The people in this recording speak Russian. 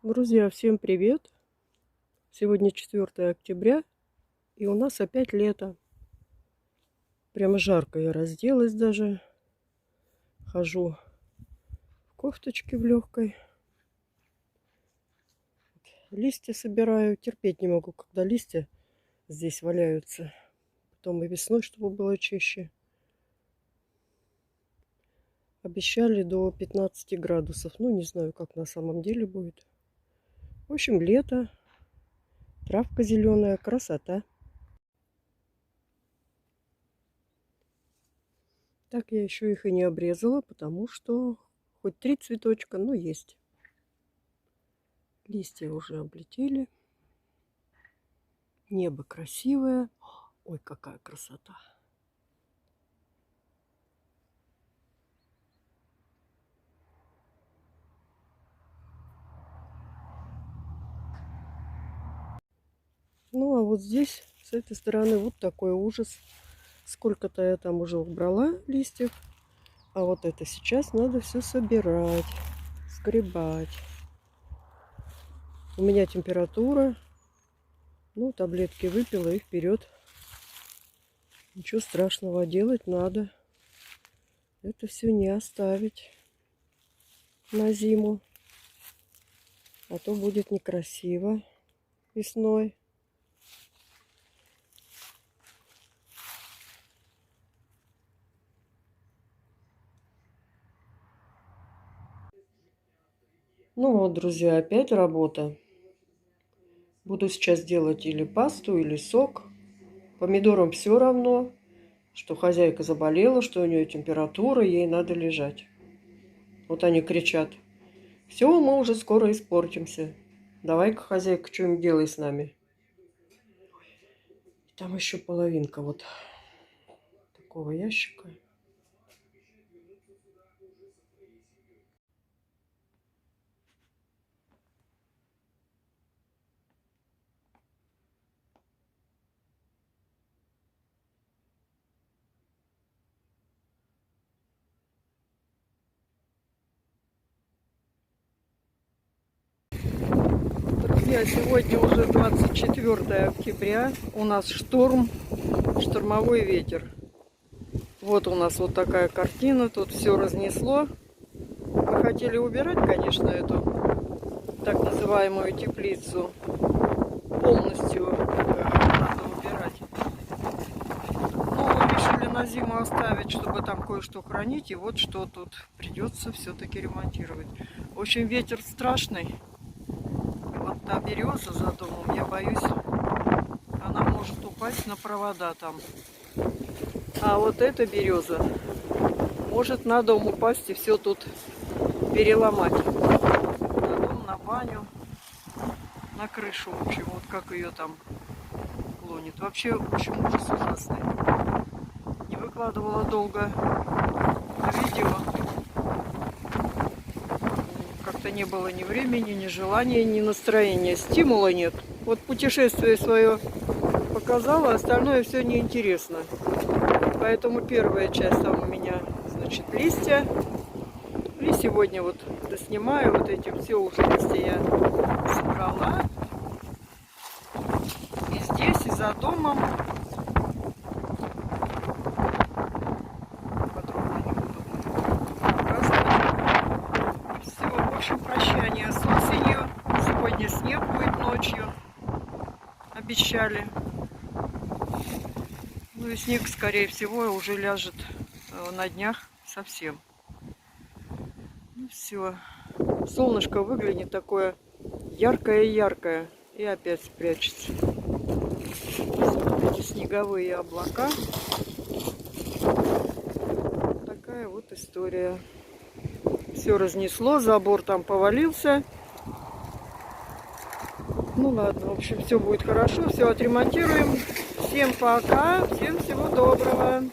Друзья, всем привет! Сегодня 4 октября, и у нас опять лето. Прямо жарко, я разделась даже. Хожу в кофточке в легкой. Листья собираю. Терпеть не могу, когда листья здесь валяются. Потом и весной, чтобы было чище. Обещали до 15 градусов. Ну, не знаю, как на самом деле будет. В общем, лето. Травка зеленая, красота. Так я еще их и не обрезала, потому что хоть 3 цветочка, но есть. Листья уже облетели. Небо красивое. Ой, какая красота. Ну, а вот здесь, с этой стороны, вот такой ужас. Сколько-то я там уже убрала листьев. А вот это сейчас надо все собирать, сгребать. У меня температура. Ну, таблетки выпила и вперед. Ничего страшного, делать надо. Это все не оставить на зиму. А то будет некрасиво весной. Ну вот, друзья, опять работа. Буду сейчас делать или пасту, или сок. Помидорам все равно, что хозяйка заболела, что у нее температура, ей надо лежать. Вот они кричат: все, мы уже скоро испортимся. Давай-ка, хозяйка, что-нибудь делай с нами. Там еще половинка вот такого ящика. Друзья, сегодня уже 24 октября. У нас шторм, штормовой ветер. Вот у нас вот такая картина. Тут все разнесло. Мы хотели убирать, конечно, эту так называемую теплицу. Полностью надо убирать. Но решили на зиму оставить, чтобы там кое-что хранить. И вот что тут придется все-таки ремонтировать. В общем, ветер страшный. Вот та береза за домом, я боюсь, она может упасть на провода там. А вот эта береза может на дом упасть и все тут переломать. На дом, на баню, на крышу, в общем, вот как ее там клонит. Вообще, в общем, ужас ужасный. Не выкладывала долго видео. Как-то не было ни времени, ни желания, ни настроения. Стимула нет. Вот путешествие свое показала, остальное все неинтересно. Поэтому первая часть там у меня, значит, листья. И сегодня вот доснимаю вот этим. Все уже листья я собрала. И здесь, и за домом. Подробно не буду показывать. Все, в общем, прощание с осенью. Сегодня снег будет ночью. Обещали. Ну и снег, скорее всего, уже ляжет на днях совсем. Ну все. Солнышко выглянет такое яркое-яркое. И опять спрячется. Вот эти снеговые облака. Такая вот история. Все разнесло, забор там повалился. Ну ладно, в общем, все будет хорошо, все отремонтируем. Всем пока, всем всего доброго.